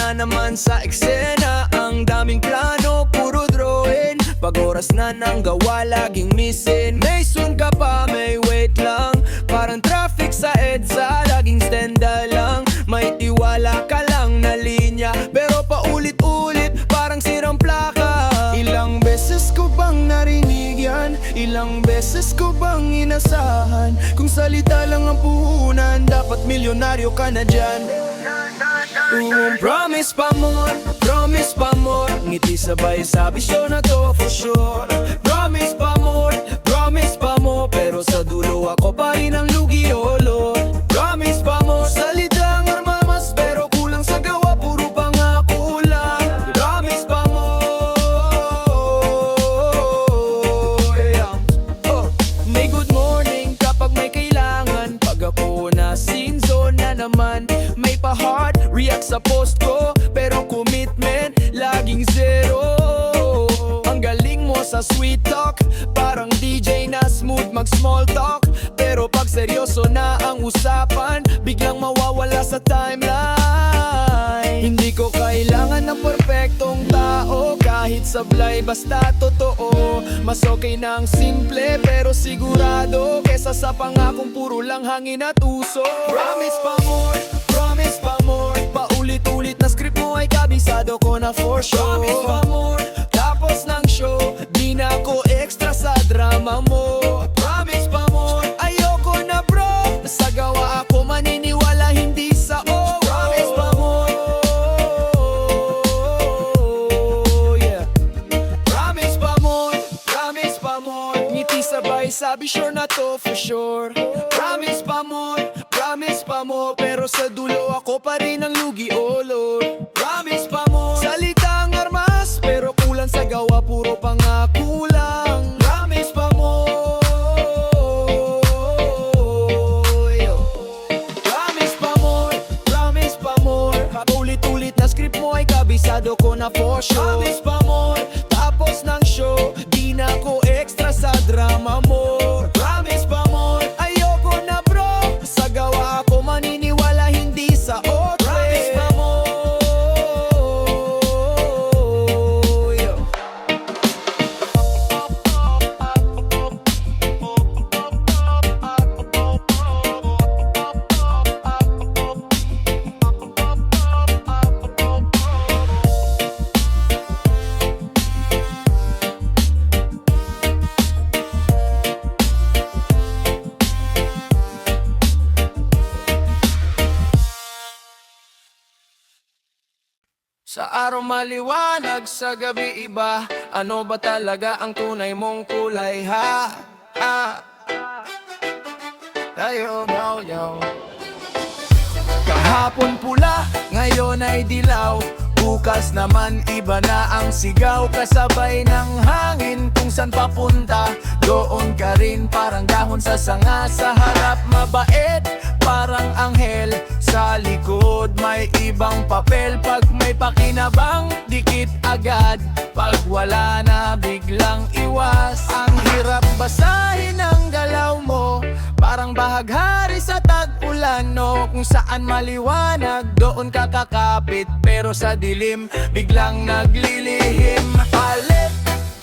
na naman sa eksena. Ang daming plano, puro drawing. Pag oras na ng gawa, laging missing. May soon ka pa, may wait lang. Parang traffic sa EDSA, laging stand-by lang. May tiwala ka lang na linya, pero paulit-ulit, parang sirang plaka. Ilang beses ko bang narinig yan? Ilang beses ko bang inasahan? Kung salita lang ang puhunan, dapat milyonaryo ka na dyan. Promise pa more, promise pa more. Ngiti sabay sabi show na to for sure. Promise pa more, promise pa more. Pero sa dulo ako pa rin ang lugi, oh Lord. Promise pa more, salitang armamas, pero kulang sa gawa, puro pangako lang. Promise pa more, yeah. May good morning kapag may kailangan. Pag ako na scene zone na naman, may pa-heart react sa post ko, pero commitment laging zero. Ang galing mo sa sweet talk, parang DJ na smooth mag small talk. Pero pag seryoso na ang usapan, biglang mawawala sa timeline. Hindi ko kailangan ng perpektong tao, kahit sablay basta totoo. Mas okay na ang simple pero sigurado, kesa sa pangakong puro lang hangin at uso. Promise pa more, promise pa more. Paulit-ulit na script mo ay kabisado ko na for sure. Promise pa more, tapos ng show, di na ako extra sa drama mo. Promise pa more, ayoko na bro. Sa gawa ako maniniwala, hindi sa oh. Promise pa more, yeah. Promise pa more, promise pa more. Ngiti sabay sabi sure na to for sure. Promise pa more, promise pa more. Pero sa dulo ako pa rin ang lugi, oh Lord. Promise pa more, salitang armas, pero kulang sa gawa, puro pangako lang. Promise pa more, yo. Promise pa more, promise pa more. Ulit-ulit na script mo ay kabisado ko na for sure. Promise pa more, tapos ng show, di na ko extra sa drama mo. Promise pa more, ayoko na bro. Sa gawa ako maniniwala, hindi sa otre. Promise pa more, yo. Sa araw maliwanag, sa gabi iba. Ano ba talaga ang tunay mong kulay, ha? Tayo, yo. Kahapon pula, ngayon ay dilaw. Bukas naman iba na ang sigaw. Kasabay ng hangin kung saan papunta, doon ka rin parang dahon sa sanga. Sa harap mabait, parang anghel. Sa likod may ibang papel. Pag may pakinabang, dikit agad. Pag wala na, biglang iwas. Ang hirap basahin ang galaw mo, parang bahaghari sa tag-ulan, no? Kung saan maliwanag, doon ka kakapit. Pero sa dilim, biglang naglilihim. Palit,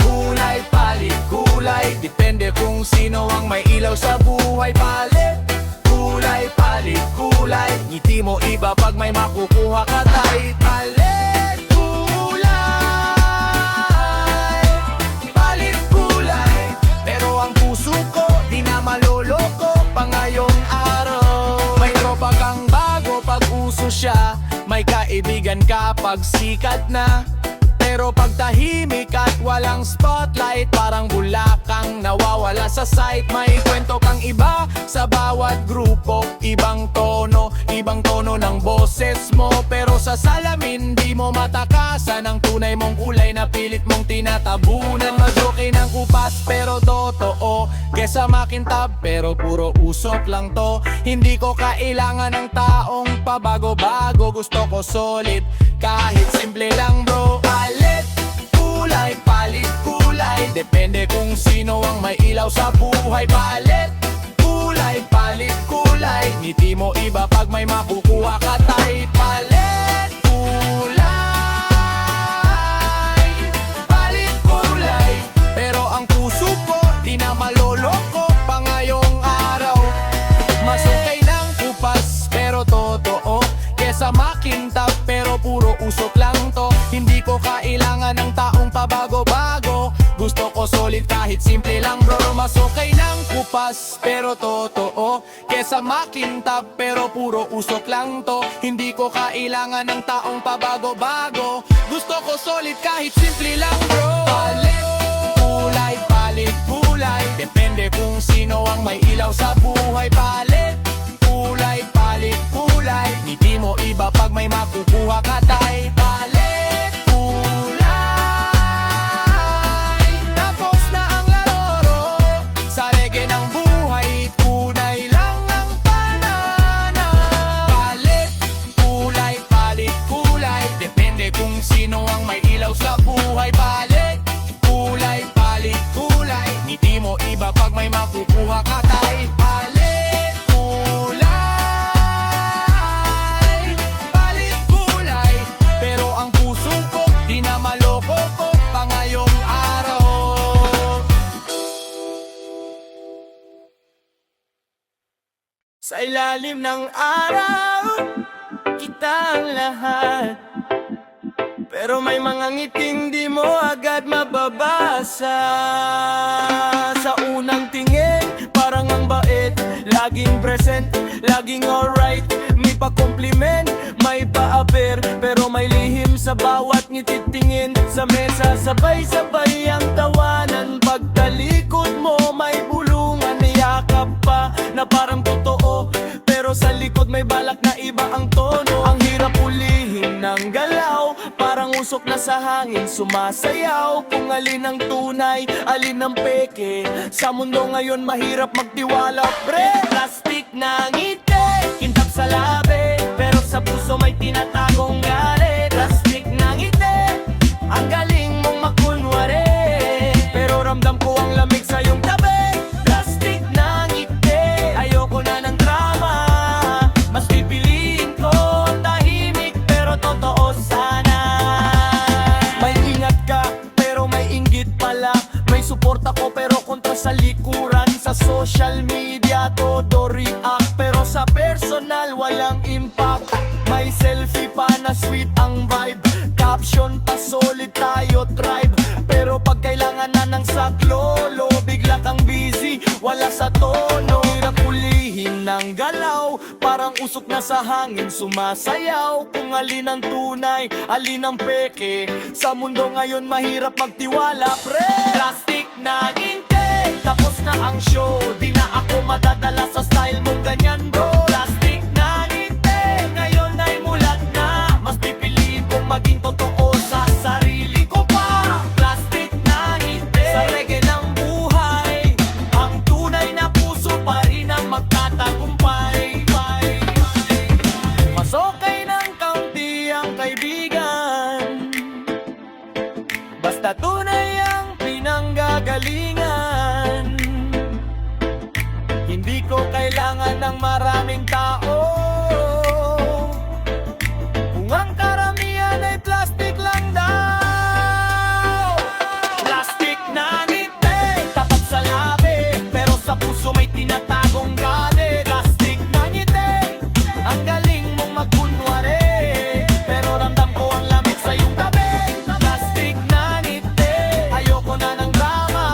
kulay, palit, kulay. Depende kung sino ang may ilaw sa buhay. Palit, kulay, palit, kulay. Ngiti mo iba pag may makukuha ka tight. Palit, kulay, palit, kulay. Pero ang puso ko, di na maloloko pa ngayong araw. May tropa kang bago pag uso siya, may kaibigan ka pag sikat na. Pero pag tahimik at walang spotlight, parang bulakang nawawala sa sight. May kwento kang iba sa bawat grupo, ibang tono ng boses mo. Pero sa salamin di mo matakasan ang tunay mong kulay na pilit mong tinatabunan. Majoke ng upas pero totoo, kesa makintab pero puro usok lang to. Hindi ko kailangan ng taong pabago-bago, gusto ko solid kahit simple lang bro. Palit, kulay, palit, kulay. Depende kung sino ang may ilaw sa buhay. Palit, kulay, palit, kulay. Ngiti mo iba pag may makukuha ka tight. Palit, kulay. puro usok lang to. Hindi ko kailangan ng taong pabago-bago. Gusto ko solid kahit simple lang bro. Mas okay lang kupas pero totoo kesa makintab pero puro usok lang to. Hindi ko kailangan ng taong pabago-bago. Gusto ko solid kahit simple lang bro. Palit kulay, palit kulay, depende kung sino ang may ilaw sa buhay. Palit kulay, palit kulay, hindi mo iba pag may makukuha ka tay. Palit kulay, tapos na ang laro. Sa reggae ng buhay, tunay lang ang panana. Palit kulay, depende kung sino ang may ilaw sa buhay. Palit kulay, hindi mo iba pag may makukuha ka tay. Palit kulay, pero ang puso ko di na maloko ko pa ngayong araw. Sa ilalim ng araw, kita ang lahat, pero may mga ngiting di mo agad mababasa. Sa unang tingin, parang ang bait, laging present, laging alright. May pa-compliment, may pa-appear, pero may lihim sa bawat ngititingin. Sa mesa, sabay-sabay ang tawanan. Pagtalikod mo, may bulungan, niyakap pa na parang totoo, pero sa likod may balak na iba ang tono. Ang hirap ulihin ng galaw, parang usok na sa hangin sumasayaw. Kung alin ang tunay, alin ang peke, sa mundo ngayon mahirap magtiwala pre. Plastic na ngiti, kintab sa labi, pero sa puso may tinatagong galit. Plastic na ngiti, ang galing mong makunwari, pero ramdam ko ang lamig sa iyong tabi. Plastic na ngiti, ayoko na ng drama, mas pipiliin ko ang tahimik pero totoo sana. May ingat ka pero may inggit pala, may suporta ko pero kontra sa likuran. Sa social media todo react, pero sa personal walang impact. May selfie pa na sweet ang vibe, caption pa solid tayo tribe, pero pag kailangan na ng saklolo, bigla kang busy, wala sa tono. Hirap ulihin ng galaw, parang usok na sa hangin sumasayaw. Kung alin ang tunay, alin ang peke, sa mundo ngayon mahirap magtiwala pre. Plastic na ngiti, tapos na ang show, di na ako madadala sa style mong ganyan bro. Plastic na ngiti, ngayon ay mulat na, mas pipiliin kong maging totoo sa sarili ko pa. Plastic na ngiti, sa reggae ng buhay, ang tunay na puso pa rin ang magtatagumpay. Mas okay ng kaunti ang kaibigan, basta tunay ang pinanggagalingan. Hindi ko kailangan ng maraming tao, kung ang karamihan ay plastic lang daw. Plastic na ngiti, tapat sa labi, pero sa puso may tinatagong galit. Plastic na ngiti, ang galing mong magkunwari, pero ramdam ko ang lamig sa iyong tabi. Plastic na ngiti, ayoko na ng drama,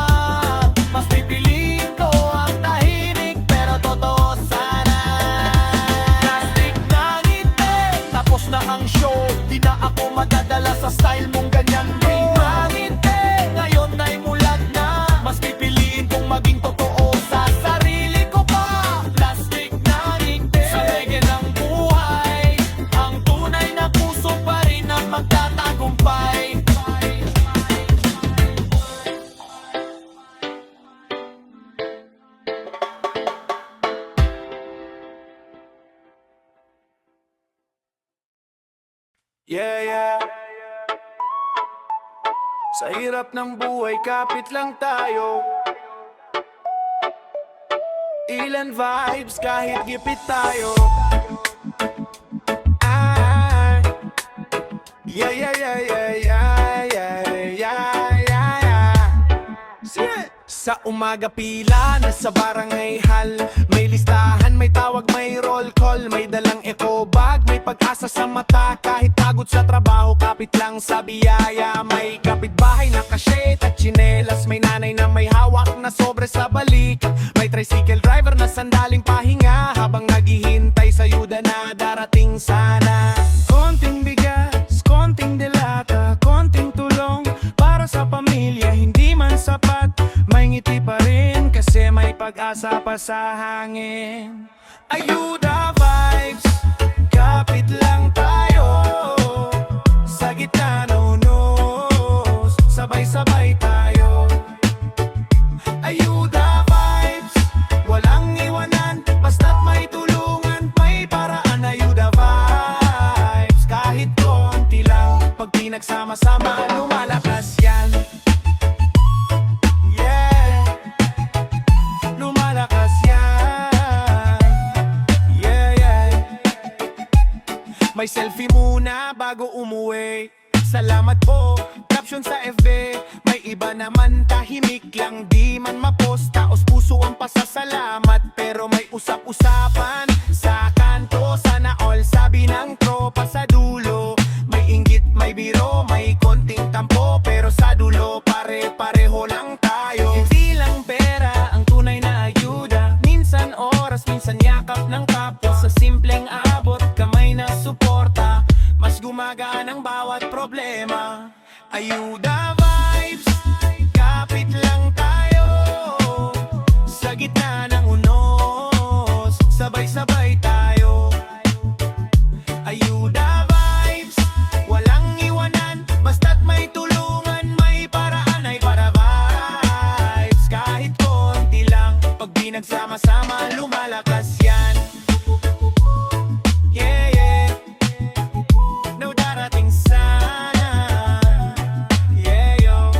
mas pipiliin ko ang tahimik pero totoo sana. Plastic na ngiti, tapos na ang show, di na ako madadala sa style mong ganyan bro. Na ngiti, ngayon ay mulat na, mas pipiliin kong maging totoo sa sarili ko pa. Plastic na ngiti, sa reggae ng buhay, ang tunay na puso pa rin ang magtatagumpay. Yeah. Sa hirap ng buhay, kapit lang tayo. Ilan vibes kahit gipit tayo. Ay, yeah. Sa umaga pila na sa barangay hall, may listahan, may tawag, may roll call, may dalang eco bag, may pag-asa sa mata. Kahit pagod sa trabaho, kapit lang sa biyaya. May kapitbahay na kasyet at tsinelas, may nanay na may hawak na sobre sa balik, may tricycle driver na sandaling pahinga habang naghihintay sa yuda na darating sana. Konting bigas, konting delata, konting tulong para sa pamilya, hindi man sapat. May ngiti pa rin kasi may pag-asa pa sa hangin. Ayuda vibes, kapit lang tayo sa gitna ng unos, sabay-sabay tayo. Ayuda vibes, walang iwanan, basta't may tulungan, may paraan. Ayuda vibes, kahit konti lang, pag pinagsama-sama, lumalakas yan. Yeah, lumalakas yan. Yeah, yeah. May selfie muna bago umuwi. Salamat po, caption sa FB. May iba naman tahimik lang, di man mapost. Taos puso ang pasasalamat, pero may usap-usapan sa kanto. Sana all, sabi ng tropa sa dulo. May inggit, may biro, may konting tampo, pero sa dulo pare-pareho lang tayo. Hindi lang pera ang tunay na ayuda, minsan oras, minsan yakap ng kapwa. Sa simpleng abot, kamay na suporta, mas gumagaan ang bawat problema. Ayuda vibes, kapit lang tayo sa gitna ng unos, sabay-sabay tayo. Ayuda vibes, walang iwanan, basta't may tulungan, may paraan. Ay para vibes, kahit konti lang, pag pinagsama-sama, lumalakas yan. Yeah, yeah, no darating sana. Yeah, yo.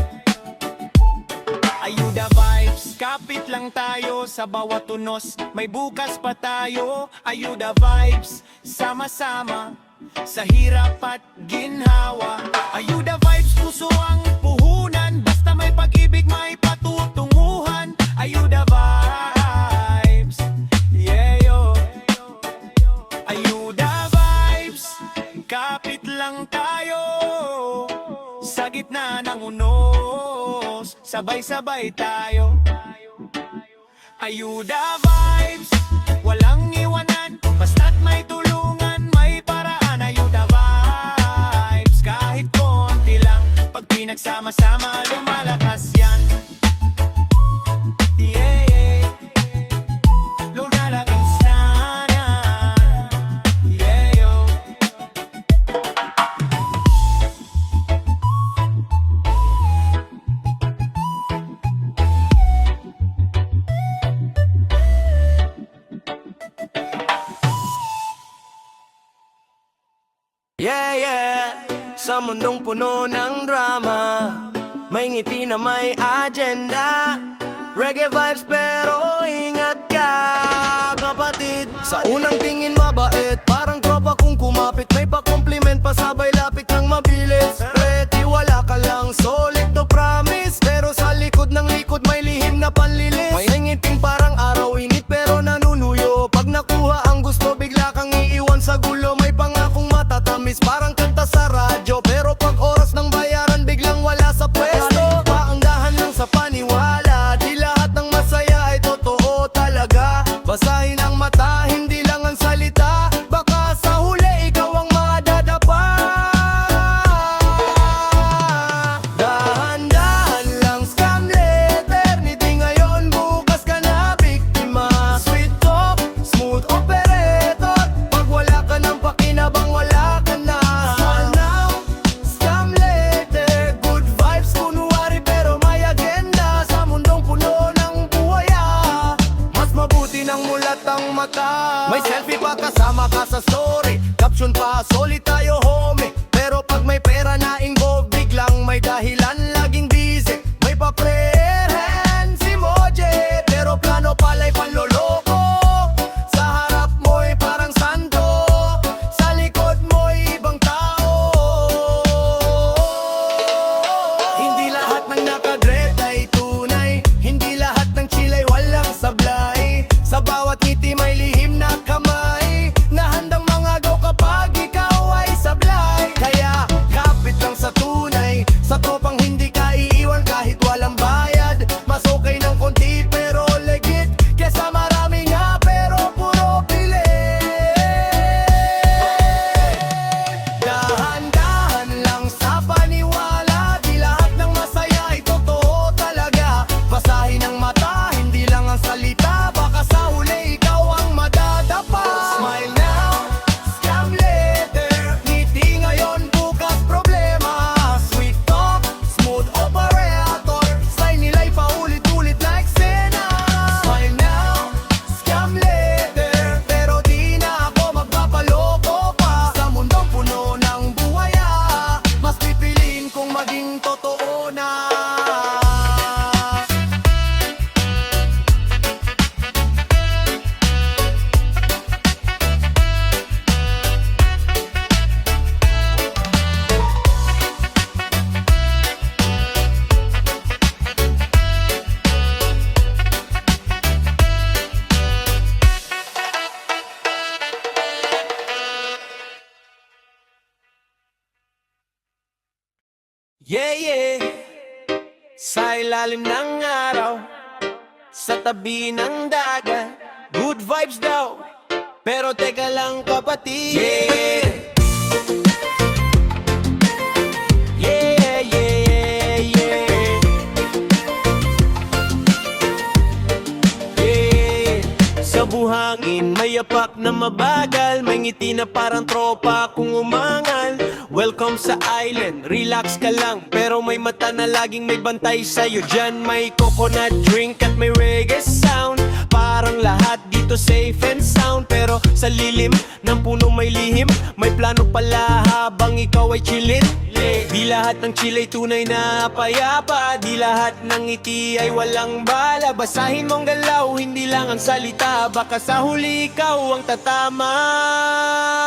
Ayuda vibes, kapit lang tayo sa bawat tunos, may bukas pa tayo. Ayuda vibes, sama-sama sa hirap at ginhawa. Ayuda vibes, puso ang puhunan, basta may pag-ibig, may patutunguhan. Ayuda vibes, yeah, yo. Ayuda vibes, kapit lang tayo sa gitna ng unos, sabay-sabay tayo. Ayuda vibes, walang iwanan, basta't may tulungan, may paraan. Ayuda vibes, kahit konti lang, pag pinagsama-sama, lumalakas yan. Yeah, yeah, lumalakas sana. Yeah, yo. Yeah, yeah. Sa mundong puno ng drama, may ngiti na may agenda. Reggae vibes pero ingat ka, kapatid. Sa unang tingin mabait, parang tropa kung kumapit. May pa-compliment pa, sabay lapit ng mabilis. Ready, wala ka lang, solid to promise. Pero sa likod ng likod may lihim na panlilis. May ngiting parang araw, init pero nanunuyo. Pag nakuha ang gusto, bigla kang iiwan sa gulo. May pangakong matatamis, parang kanta sa radyo. Pero pag oras ng bayaran, biglang wala sa pwesto. Paanggahan lang sa paniwala, di lahat ng masaya ay totoo talaga. Basahin ang mata, hindi lang ang salita. Baka sa huli ikaw ang madadapa. Yeah, yeah. Sa ilalim ng araw, sa tabi ng dagat, good vibes daw. Pero teka lang kapatid, yeah. Yeah, yeah, yeah. Yeah. Sa buhangin, may yapak na mabagal, may ngiti na parang tropa kung umangal. Welcome sa island, relax ka lang, pero may mata na laging may bantay sa'yo. Dyan may coconut drink at may reggae sound. Parang lahat dito safe and sound, pero sa lilim ng puno may lihim. May plano pala habang ikaw ay chillin'. Di lahat ng chill ay tunay na payapa, di lahat ng ngiti ay walang bala. Basahin mong galaw, hindi lang ang salita, baka sa huli ikaw ang tatama.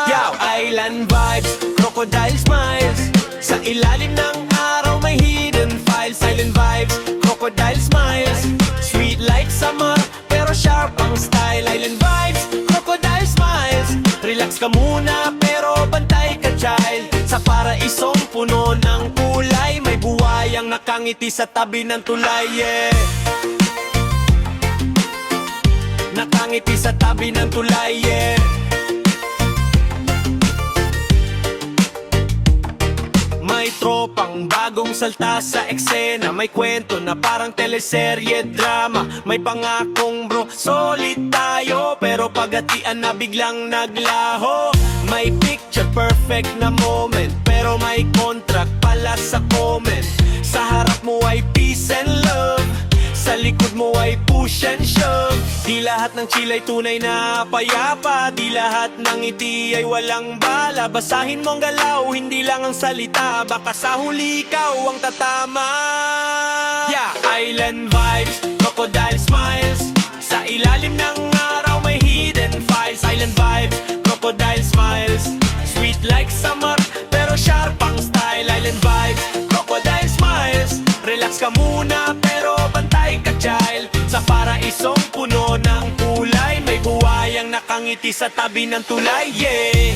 Yow! Island vibes, crocodile smiles. Sa ilalim ng araw may hidden files. Silent vibes, crocodile smiles. Sweet like summer, pero sharp ang style. Island vibes, crocodile smiles. Relax ka muna, pero bantay ka child. Sa paraisong puno ng kulay, may buhayang nakangiti sa tabi ng tulay, yeah. Nakangiti sa tabi ng tulay, yeah. May tropang bagong salta sa eksena, may kwento na parang teleserye drama. May pangakong bro, solid tayo, pero pagatian na biglang naglaho. May picture perfect na moment, pero may contract pala sa comment. Sa harap mo ay peace and love, sa likod mo ay push and shove. Di lahat ng chill ay tunay na payapa, di lahat ng ngiti ay walang bala. Basahin mong galaw, hindi lang ang salita, baka sa huli ikaw ang tatama. Yeah! Island vibes, crocodile smiles. Sa ilalim ng araw may hidden files. Island vibes, crocodile smiles. Sweet like summer, pero sharp ang style. Island vibes, crocodile smiles. Relax ka muna, pero bantay ka child. Sa paraisong puno ng kulay, may buhayang nakangiti sa tabi ng tulay, yeah.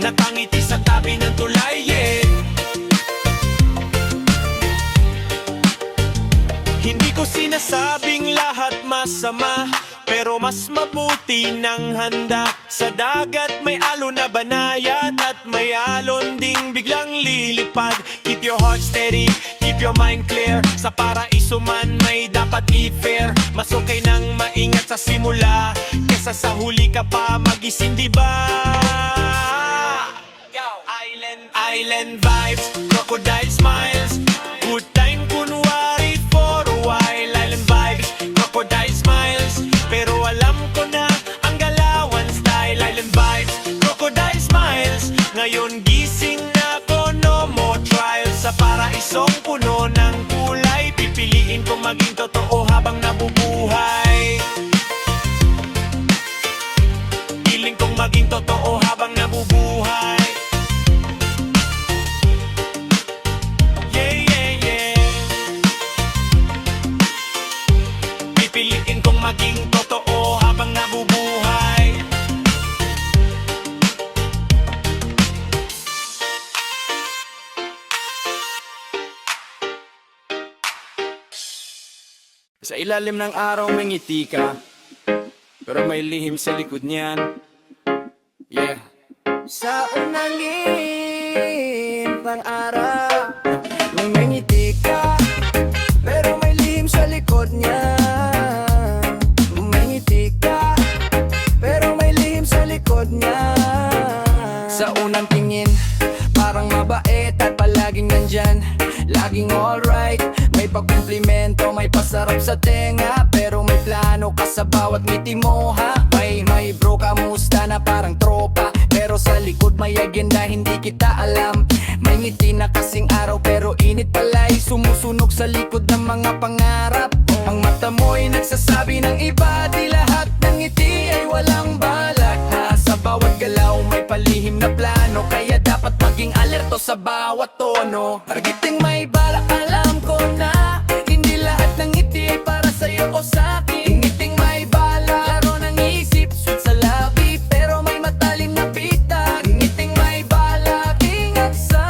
Nakangiti sa tabi ng tulay, yeah. Hindi ko sinasabing lahat masama, pero mas mabuti ng handa. Sa dagat may alon na banayad, at may alon ding biglang lilipad. Keep your heart steady, keep your mind clear. Sa paraiso man may dapat i-fair. Mas okay nang maingat sa simula, kesa sa huli ka pa magising, diba? Island vibes, crocodile smiles. Good time kunwari for a while. Island vibes, crocodile smiles. Pero alam ko na ang galawan style. Island vibes, crocodile smiles. Ngayon gising na ko, no more trials. Sa paraisong puno ng kulay, pipiliin kong maging totoo habang nabubuhay. Piling kong maging totoo habang nabubuhay. Pipiliin kong maging totoo habang nabubuhay. Sa ilalim ng araw may ngiti ka, pero may lihim sa likod niyan, yeah. Sa unangin pang araw, may ngiti ka, pero may lihim sa likod niya. May ngiti ka, pero may lihim sa likod niya. Sa unang tingin, parang mabait at palaging nandyan, laging alright. May pagkumplimento, may pasarap sa tenga, pero may plano ka sa bawat ngiti mo, ha? May bro, kamusta na parang tropa, pero sa likod may agenda hindi kita alam. May ngiti na kasing araw, pero init pala'y sumusunog sa likod ng mga pangarap. Ang mata mo'y nagsasabi ng iba, di lahat ng ngiti ay walang balak, ha? Sa bawat galaw may palihim na plano, kaya dapat maging alerto sa bawat tono. Targeting may balak, alam ko na hindi lahat ng ngiti ay para sa'yo o sa'kin. Ngiting may balak, laro ng isip, sweet sa labi, pero may matalim na pita. Ngiting may balak, ingat sa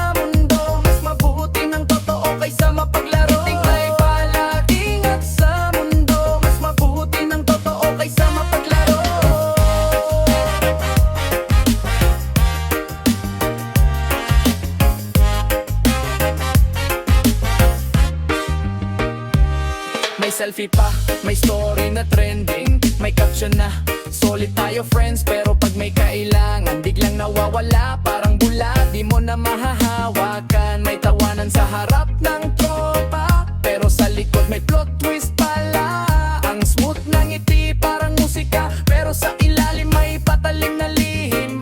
selfie pa, may story na trending, may caption na solid tayo friends. Pero pag may kailangan, biglang nawawala, parang bula, di mo na mahahawakan. May tawanan sa harap ng tropa, pero sa likod may plot twist pala. Ang smooth ng ngiti parang musika, pero sa ilalim may patalim na lihim.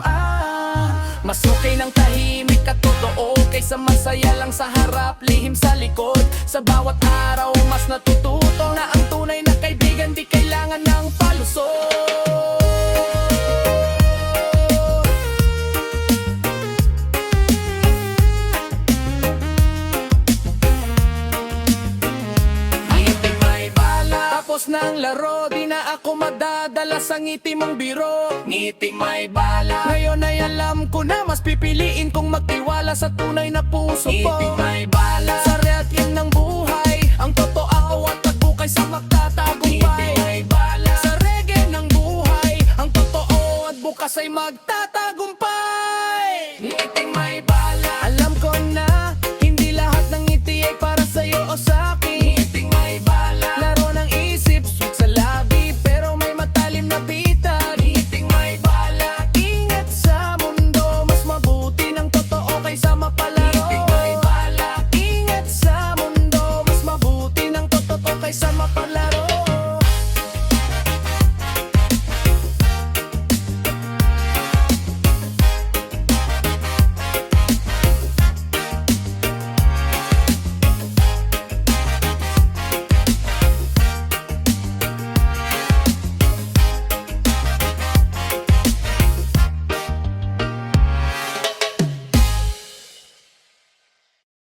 Mas okay ng tahimik at totoo kaysa masaya lang sa harap, lihim sa likod. Sa bawat araw mas natututo na ang tunay na kaibigan di kailangan ng palusot. Ngiting may bala, tapos ng laro, di na ako madadala sa ngiti mong biro. Ngiting may bala, ngayon ay alam ko na mas pipiliin kong magtiwala sa tunay na puso ko. Ngiting may bala, sa reality ng buhay, ang totoo at pagbukay sa magtatagumpay. Ngiting may bala, sa reggae ng buhay, ang totoo at bukas ay magtatagumpay. Ngiting may